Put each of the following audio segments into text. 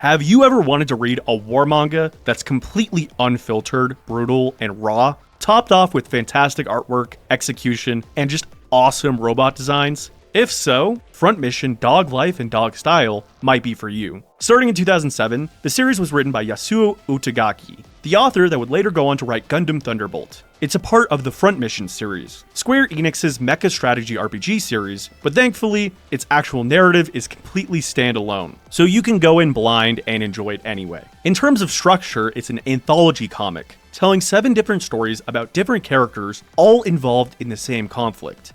Have you ever wanted to read a war manga that's completely unfiltered, brutal, and raw, topped off with fantastic artwork, execution, and just awesome robot designs? If so, Front Mission Dog Life and Dog Style might be for you. Starting in 2007, the series was written by Yasuo Utagaki, the author that would later go on to write Gundam Thunderbolt. It's a part of the Front Mission series, Square Enix's mecha strategy RPG series, but thankfully, its actual narrative is completely standalone, so you can go in blind and enjoy it anyway. In terms of structure, it's an anthology comic, telling 7 different stories about different characters, all involved in the same conflict.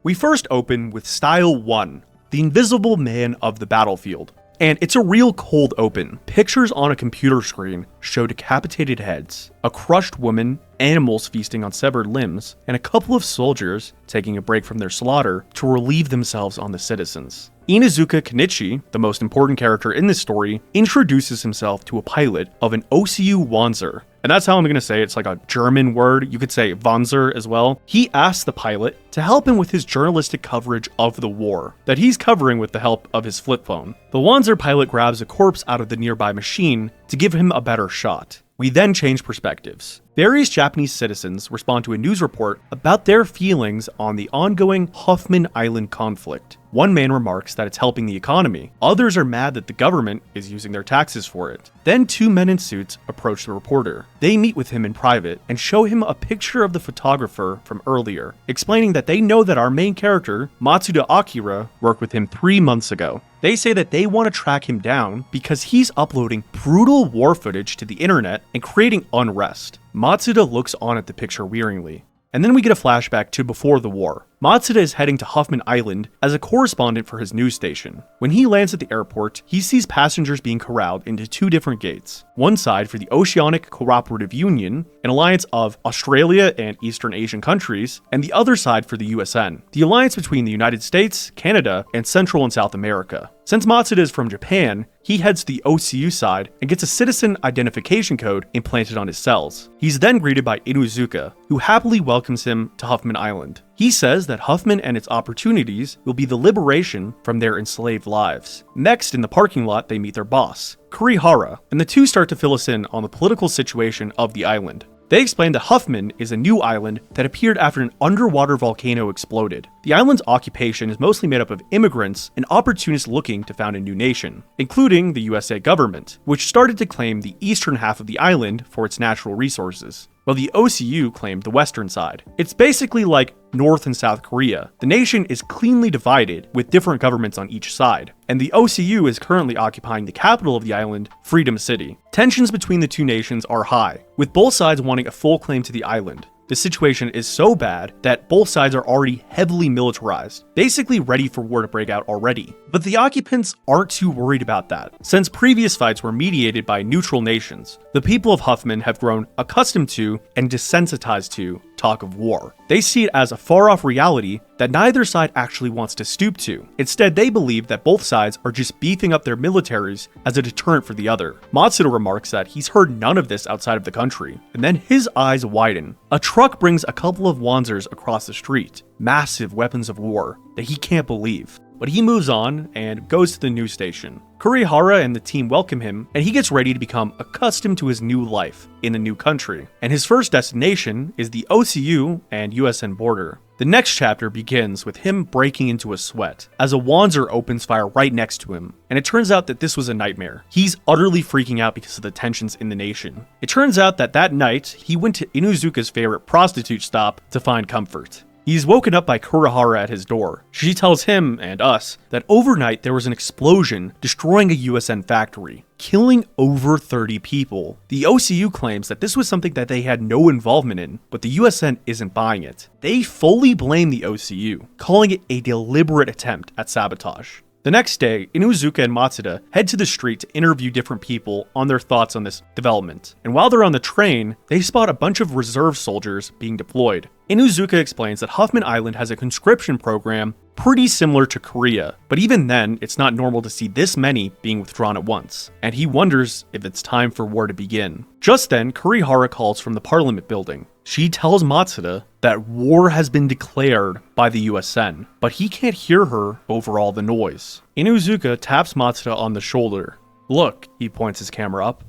We first open with Style 1, the Invisible Man of the Battlefield. And it's a real cold open. Pictures on a computer screen show decapitated heads, a crushed woman, animals feasting on severed limbs, and a couple of soldiers taking a break from their slaughter to relieve themselves on the citizens. Inuzuka Kenichi, the most important character in this story, introduces himself to a pilot of an OCU Wanzer. And that's how I'm going to say it. It's like a German word. You could say Wanzer as well. He asks the pilot to help him with his journalistic coverage of the war that he's covering with the help of his flip phone. The Wanzer pilot grabs a corpse out of the nearby machine to give him a better shot. We then change perspectives. Various Japanese citizens respond to a news report about their feelings on the ongoing Hoffman Island conflict. One man remarks that it's helping the economy. Others are mad that the government is using their taxes for it. Then 2 men in suits approach the reporter. They meet with him in private and show him a picture of the photographer from earlier, explaining that they know that our main character, Matsuda Akira, worked with him 3 months ago. They say that they want to track him down because he's uploading brutal war footage to the internet and creating unrest. Matsuda looks on at the picture wearingly. And then we get a flashback to before the war. Matsuda is heading to Hoffman Island as a correspondent for his news station. When he lands at the airport, he sees passengers being corralled into 2 different gates. One side for the Oceanic Cooperative Union, an alliance of Australia and Eastern Asian countries, and the other side for the USN, the alliance between the United States, Canada, and Central and South America. Since Matsuda is from Japan, he heads to the OCU side and gets a citizen identification code implanted on his cells. He's then greeted by Inuzuka, who happily welcomes him to Hoffman Island. He says that Huffman and its opportunities will be the liberation from their enslaved lives. Next, in the parking lot, they meet their boss, Kurihara, and the two start to fill us in on the political situation of the island. They explain that Huffman is a new island that appeared after an underwater volcano exploded. The island's occupation is mostly made up of immigrants and opportunists looking to found a new nation, including the USA government, which started to claim the eastern half of the island for its natural resources, while the OCU claimed the western side. It's basically like North and South Korea. The nation is cleanly divided with different governments on each side, and the OCU is currently occupying the capital of the island, Freedom City. Tensions between the two nations are high, with both sides wanting a full claim to the island. The situation is so bad that both sides are already heavily militarized, basically ready for war to break out already. But the occupants aren't too worried about that, since previous fights were mediated by neutral nations. The people of Huffman have grown accustomed to and desensitized to talk of war. They see it as a far-off reality that neither side actually wants to stoop to. Instead, they believe that both sides are just beefing up their militaries as a deterrent for the other. Matsuda remarks that he's heard none of this outside of the country, and then his eyes widen. A truck brings a couple of Wanzers across the street, massive weapons of war that he can't believe. But he moves on and goes to the news station. Kurihara and the team welcome him, and he gets ready to become accustomed to his new life in a new country. And his first destination is the OCU and USN border. The next chapter begins with him breaking into a sweat as a Wanzer opens fire right next to him, and it turns out that this was a nightmare. He's utterly freaking out because of the tensions in the nation. It turns out that that night, he went to Inuzuka's favorite prostitute stop to find comfort. He's woken up by Kurihara at his door. She tells him, and us, that overnight there was an explosion destroying a USN factory, killing over 30 people. The OCU claims that this was something that they had no involvement in, but the USN isn't buying it. They fully blame the OCU, calling it a deliberate attempt at sabotage. The next day, Inuzuka and Matsuda head to the street to interview different people on their thoughts on this development. And while they're on the train, they spot a bunch of reserve soldiers being deployed. Inuzuka explains that Huffman Island has a conscription program pretty similar to Korea, but even then, it's not normal to see this many being withdrawn at once, and he wonders if it's time for war to begin. Just then, Kurihara calls from the Parliament building. She tells Matsuda that war has been declared by the USN, but he can't hear her over all the noise. Inuzuka taps Matsuda on the shoulder. Look, he points his camera up.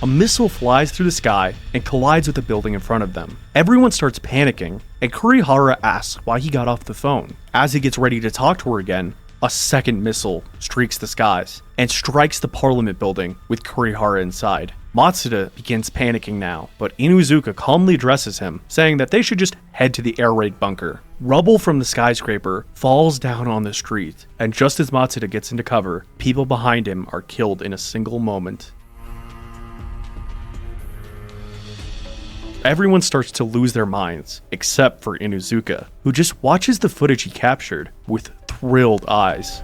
A missile flies through the sky and collides with the building in front of them. Everyone starts panicking, and Kurihara asks why he got off the phone. As he gets ready to talk to her again, a second missile streaks the skies and strikes the parliament building with Kurihara inside. Matsuda begins panicking now, but Inuzuka calmly addresses him, saying that they should just head to the air raid bunker. Rubble from the skyscraper falls down on the street, and just as Matsuda gets into cover, people behind him are killed in a single moment. Everyone starts to lose their minds, except for Inuzuka, who just watches the footage he captured with thrilled eyes.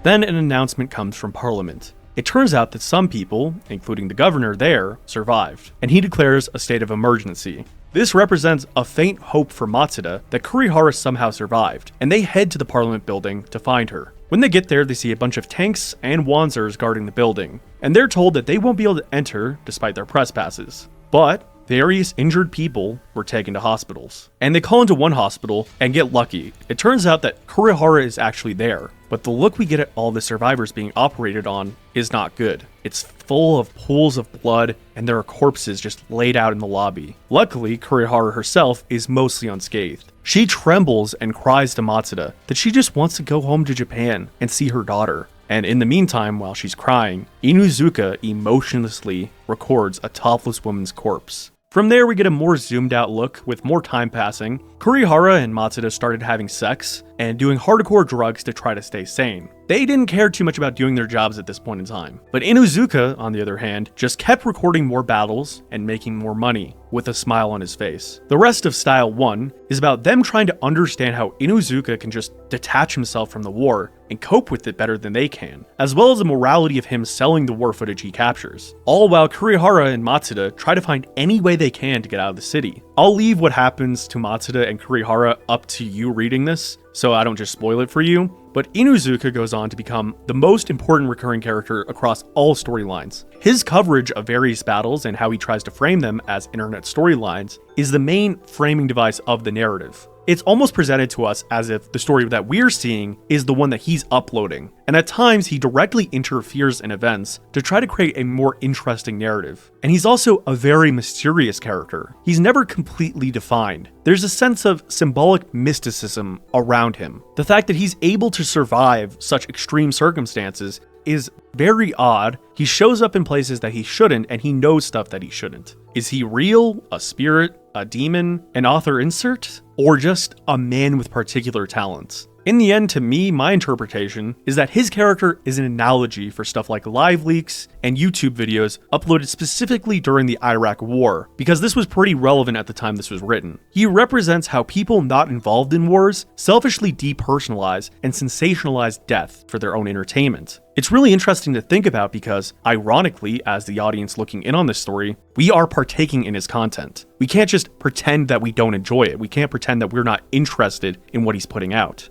Then an announcement comes from Parliament. It turns out that some people, including the governor there, survived, and he declares a state of emergency. This represents a faint hope for Matsuda that Kurihara somehow survived, and they head to the Parliament building to find her. When they get there, they see a bunch of tanks and Wanzers guarding the building, and they're told that they won't be able to enter despite their press passes. But various injured people were taken to hospitals, and they call into one hospital and get lucky. It turns out that Kurihara is actually there, but the look we get at all the survivors being operated on is not good. It's full of pools of blood, and there are corpses just laid out in the lobby. Luckily, Kurihara herself is mostly unscathed. She trembles and cries to Matsuda that she just wants to go home to Japan and see her daughter. And in the meantime, while she's crying, Inuzuka emotionlessly records a topless woman's corpse. From there, we get a more zoomed out look with more time passing. Kurihara and Matsuda started having sex and doing hardcore drugs to try to stay sane. They didn't care too much about doing their jobs at this point in time. But Inuzuka, on the other hand, just kept recording more battles and making more money with a smile on his face. The rest of Style 1 is about them trying to understand how Inuzuka can just detach himself from the war and cope with it better than they can, as well as the morality of him selling the war footage he captures. All while Kurihara and Matsuda try to find any way they can to get out of the city. I'll leave what happens to Matsuda and Kurihara up to you reading this, so I don't just spoil it for you, but Inuzuka goes on to become the most important recurring character across all storylines. His coverage of various battles and how he tries to frame them as internet storylines is the main framing device of the narrative. It's almost presented to us as if the story that we're seeing is the one that he's uploading, and at times he directly interferes in events to try to create a more interesting narrative. And he's also a very mysterious character. He's never completely defined. There's a sense of symbolic mysticism around him. The fact that he's able to survive such extreme circumstances is very odd. He shows up in places that he shouldn't, and he knows stuff that he shouldn't. Is he real? A spirit? A demon? An author insert? Or just a man with particular talents? In the end, to me, my interpretation is that his character is an analogy for stuff like live leaks and YouTube videos uploaded specifically during the Iraq War, because this was pretty relevant at the time this was written. He represents how people not involved in wars selfishly depersonalize and sensationalize death for their own entertainment. It's really interesting to think about because, ironically, as the audience looking in on this story, we are partaking in his content. We can't just pretend that we don't enjoy it. We can't pretend that we're not interested in what he's putting out.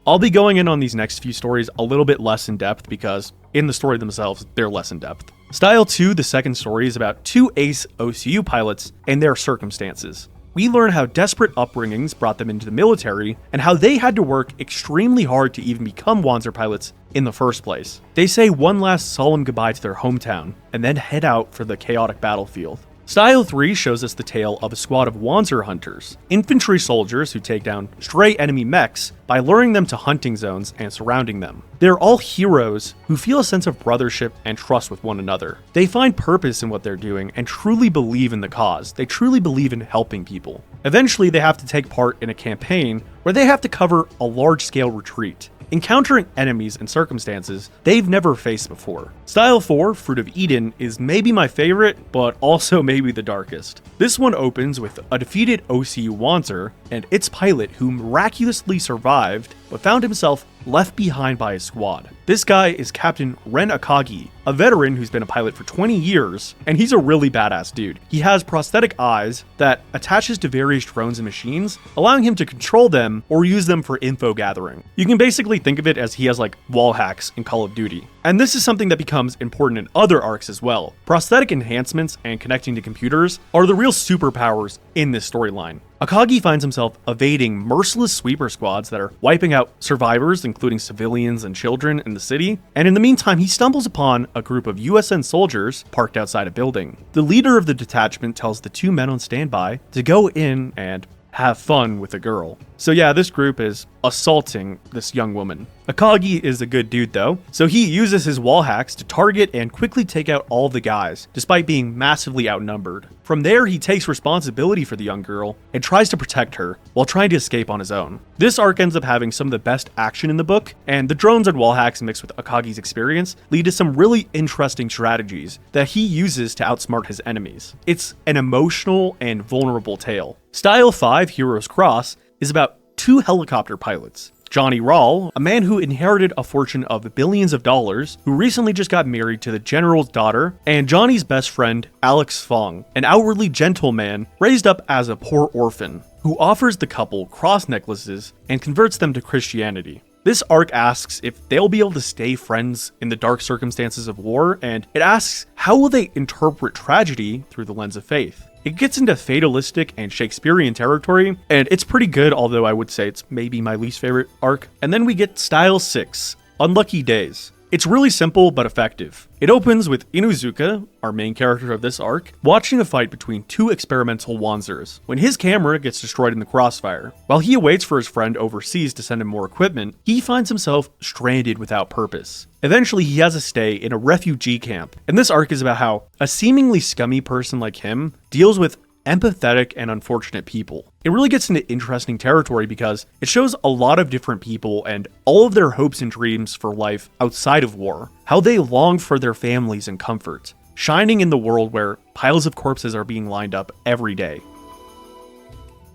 I'll be going in on these next few stories a little bit less in depth because in the story themselves, they're less in depth. Style 2, the second story, is about two ace OCU pilots and their circumstances. We learn how desperate upbringings brought them into the military and how they had to work extremely hard to even become Wanzer pilots in the first place. They say one last solemn goodbye to their hometown and then head out for the chaotic battlefield. Style 3 shows us the tale of a squad of Wanzer hunters, infantry soldiers who take down stray enemy mechs by luring them to hunting zones and surrounding them. They're all heroes who feel a sense of brothership and trust with one another. They find purpose in what they're doing and truly believe in the cause. They truly believe in helping people. Eventually, they have to take part in a campaign where they have to cover a large-scale retreat, encountering enemies and circumstances they've never faced before. Style 4, Fruit of Eden, is maybe my favorite, but also maybe the darkest. This one opens with a defeated OCU Wanzer and its pilot who miraculously survived, but found himself left behind by his squad. This guy is Captain Ren Akagi, a veteran who's been a pilot for 20 years, and he's a really badass dude. He has prosthetic eyes that attaches to various drones and machines, allowing him to control them or use them for info gathering. You can basically think of it as he has like wall hacks in Call of Duty. And this is something that becomes important in other arcs as well. Prosthetic enhancements and connecting to computers are the real superpowers in this storyline. Akagi finds himself evading merciless sweeper squads that are wiping out survivors, including civilians and children in the city, and in the meantime he stumbles upon a group of USN soldiers parked outside a building. The leader of the detachment tells the two men on standby to go in and have fun with a girl. So yeah, this group is assaulting this young woman. Akagi is a good dude though, so he uses his wall hacks to target and quickly take out all the guys, despite being massively outnumbered. From there, he takes responsibility for the young girl and tries to protect her while trying to escape on his own. This arc ends up having some of the best action in the book, and the drones and wall hacks mixed with Akagi's experience lead to some really interesting strategies that he uses to outsmart his enemies. It's an emotional and vulnerable tale. Style 5 Heroes Cross is about two helicopter pilots. Johnny Rawl, a man who inherited a fortune of billions of dollars, who recently just got married to the general's daughter, and Johnny's best friend, Alex Fong, an outwardly gentle man raised up as a poor orphan, who offers the couple cross necklaces and converts them to Christianity. This arc asks if they'll be able to stay friends in the dark circumstances of war, and it asks how will they interpret tragedy through the lens of faith. It gets into fatalistic and Shakespearean territory, and it's pretty good, although I would say it's maybe my least favorite arc. And then we get Style 6, Unlucky Days. It's really simple but effective. It opens with Inuzuka, our main character of this arc, watching a fight between two experimental Wanzers, when his camera gets destroyed in the crossfire. While he awaits for his friend overseas to send him more equipment, he finds himself stranded without purpose. Eventually, he has a stay in a refugee camp, and this arc is about how a seemingly scummy person like him deals with empathetic and unfortunate people. It really gets into interesting territory because it shows a lot of different people and all of their hopes and dreams for life outside of war, how they long for their families and comfort, shining in the world where piles of corpses are being lined up every day.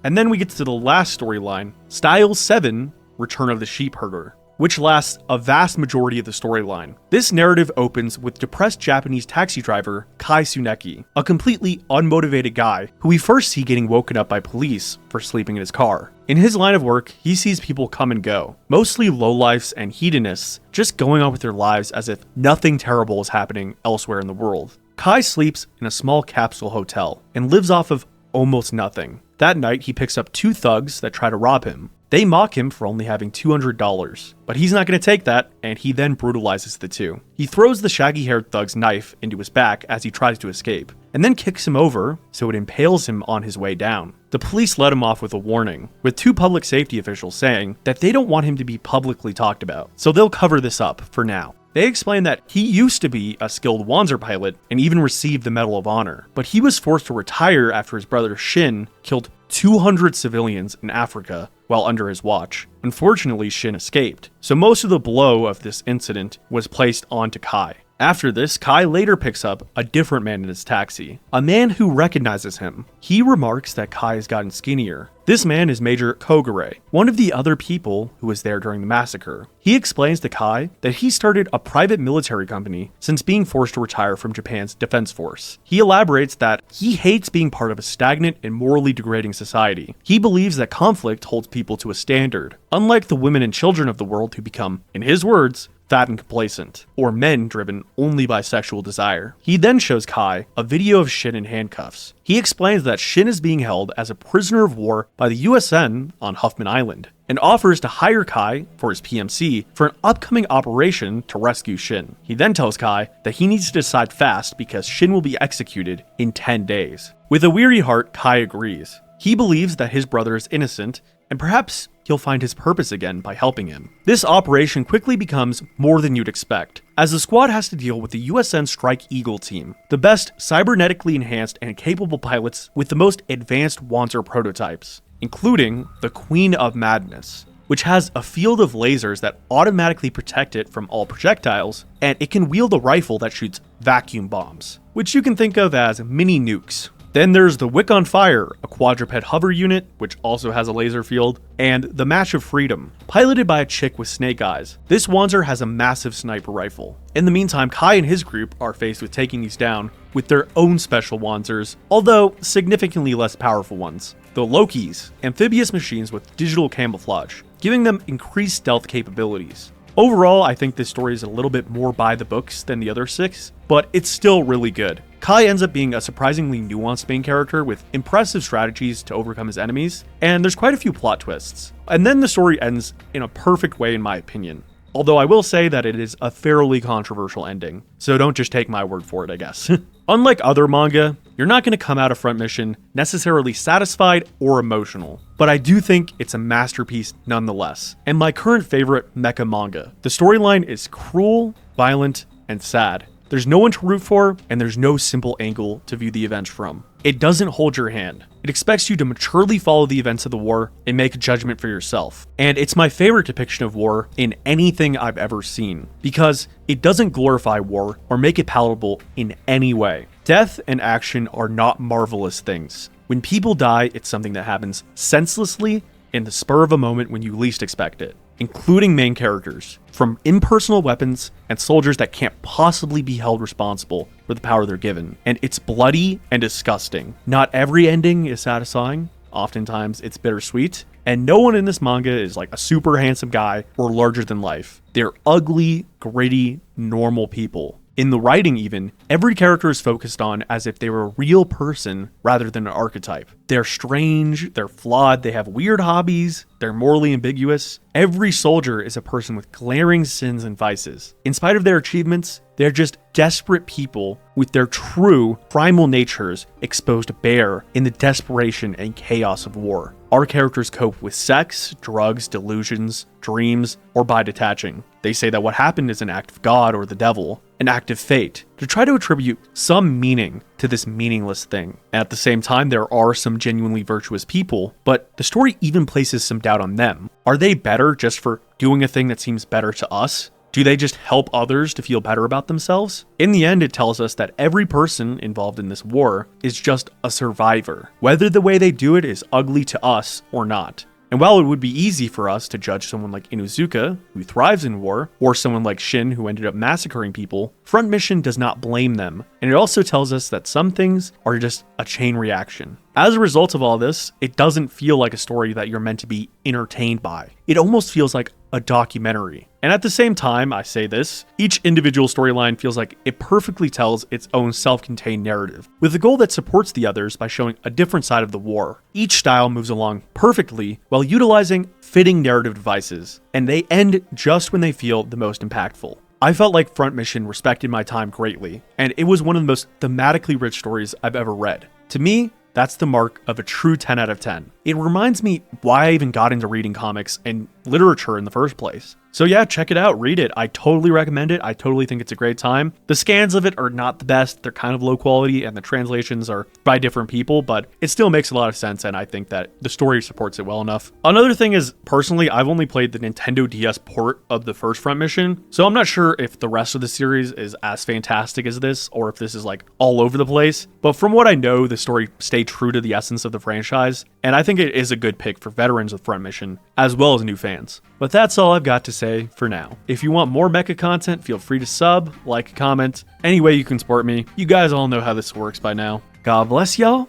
And then we get to the last storyline, Style 7, Return of the Sheep Herder, which lasts a vast majority of the storyline. This narrative opens with depressed Japanese taxi driver Kai Tsuneki, a completely unmotivated guy who we first see getting woken up by police for sleeping in his car. In his line of work, he sees people come and go, mostly lowlifes and hedonists, just going on with their lives as if nothing terrible is happening elsewhere in the world. Kai sleeps in a small capsule hotel and lives off of almost nothing. That night, he picks up two thugs that try to rob him. They mock him for only having $200, but he's not going to take that, and he then brutalizes the two. He throws the shaggy-haired thug's knife into his back as he tries to escape, and then kicks him over so it impales him on his way down. The police let him off with a warning, with two public safety officials saying that they don't want him to be publicly talked about, so they'll cover this up for now. They explain that he used to be a skilled Wanzer pilot and even received the Medal of Honor, but he was forced to retire after his brother Shin killed 200 civilians in Africa while under his watch. Unfortunately, Shin escaped, so most of the blow of this incident was placed onto Kai. After this, Kai later picks up a different man in his taxi, a man who recognizes him. He remarks that Kai has gotten skinnier. This man is Major Kogure, one of the other people who was there during the massacre. He explains to Kai that he started a private military company since being forced to retire from Japan's defense force. He elaborates that he hates being part of a stagnant and morally degrading society. He believes that conflict holds people to a standard, unlike the women and children of the world who become, in his words, fat and complacent, or men driven only by sexual desire. He then shows Kai a video of Shin in handcuffs. He explains that Shin is being held as a prisoner of war by the USN on Huffman Island, and offers to hire Kai for his PMC for an upcoming operation to rescue Shin. He then tells Kai that he needs to decide fast because Shin will be executed in 10 days. With a weary heart, Kai agrees. He believes that his brother is innocent, and perhaps he'll find his purpose again by helping him. This operation quickly becomes more than you'd expect, as the squad has to deal with the USN Strike Eagle team, the best cybernetically enhanced and capable pilots with the most advanced Wanzer prototypes, including the Queen of Madness, which has a field of lasers that automatically protect it from all projectiles, and it can wield a rifle that shoots vacuum bombs, which you can think of as mini nukes. Then there's the Wick on Fire, a quadruped hover unit, which also has a laser field, and the Match of Freedom, piloted by a chick with snake eyes. This Wanzer has a massive sniper rifle. In the meantime, Kai and his group are faced with taking these down with their own special Wanzers, although significantly less powerful ones. The Lokis, amphibious machines with digital camouflage, giving them increased stealth capabilities. Overall, I think this story is a little bit more by the books than the other 6, but it's still really good. Kai ends up being a surprisingly nuanced main character with impressive strategies to overcome his enemies, and there's quite a few plot twists. And then the story ends in a perfect way in my opinion. Although I will say that it is a fairly controversial ending, so don't just take my word for it, I guess. Unlike other manga, you're not going to come out of Front Mission necessarily satisfied or emotional, but I do think it's a masterpiece nonetheless, and my current favorite mecha manga. The storyline is cruel, violent, and sad. There's no one to root for, and there's no simple angle to view the events from. It doesn't hold your hand. It expects you to maturely follow the events of the war and make a judgment for yourself. And it's my favorite depiction of war in anything I've ever seen, because it doesn't glorify war or make it palatable in any way. Death and action are not marvelous things. When people die, it's something that happens senselessly in the spur of a moment when you least expect it, including main characters, from impersonal weapons and soldiers that can't possibly be held responsible for the power they're given. And it's bloody and disgusting. Not every ending is satisfying. Oftentimes it's bittersweet. And no one in this manga is like a super handsome guy or larger than life. They're ugly, gritty, normal people. In the writing even, every character is focused on as if they were a real person rather than an archetype. They're strange, they're flawed, they have weird hobbies, they're morally ambiguous. Every soldier is a person with glaring sins and vices. In spite of their achievements, they're just desperate people with their true primal natures exposed bare in the desperation and chaos of war. Our characters cope with sex, drugs, delusions, dreams, or by detaching. They say that what happened is an act of God or the devil, an act of fate, to try to attribute some meaning to this meaningless thing. At the same time, there are some genuinely virtuous people, but the story even places some doubt on them. Are they better just for doing a thing that seems better to us? Do they just help others to feel better about themselves? In the end, it tells us that every person involved in this war is just a survivor, whether the way they do it is ugly to us or not. And while it would be easy for us to judge someone like Inuzuka, who thrives in war, or someone like Shin, who ended up massacring people, Front Mission does not blame them, and it also tells us that some things are just a chain reaction. As a result of all this, it doesn't feel like a story that you're meant to be entertained by. It almost feels like a documentary. And at the same time, I say this, each individual storyline feels like it perfectly tells its own self-contained narrative, with a goal that supports the others by showing a different side of the war. Each style moves along perfectly while utilizing fitting narrative devices, and they end just when they feel the most impactful. I felt like Front Mission respected my time greatly, and it was one of the most thematically rich stories I've ever read. To me, that's the mark of a true 10 out of 10. It reminds me why I even got into reading comics and literature in the first place. So yeah, check it out, read it. I totally recommend it. I totally think it's a great time. The scans of it are not the best. They're kind of low quality and the translations are by different people, but it still makes a lot of sense and I think that the story supports it well enough. Another thing is, personally, I've only played the Nintendo DS port of the first Front Mission, so I'm not sure if the rest of the series is as fantastic as this or if this is like all over the place, but from what I know, the story stayed true to the essence of the franchise, and I think it is a good pick for veterans of Front Mission, as well as new fans. But that's all I've got to say for now. If you want more mecha content, feel free to sub, like, comment, any way you can support me. You guys all know how this works by now. God bless y'all.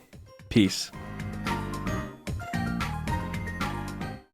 Peace.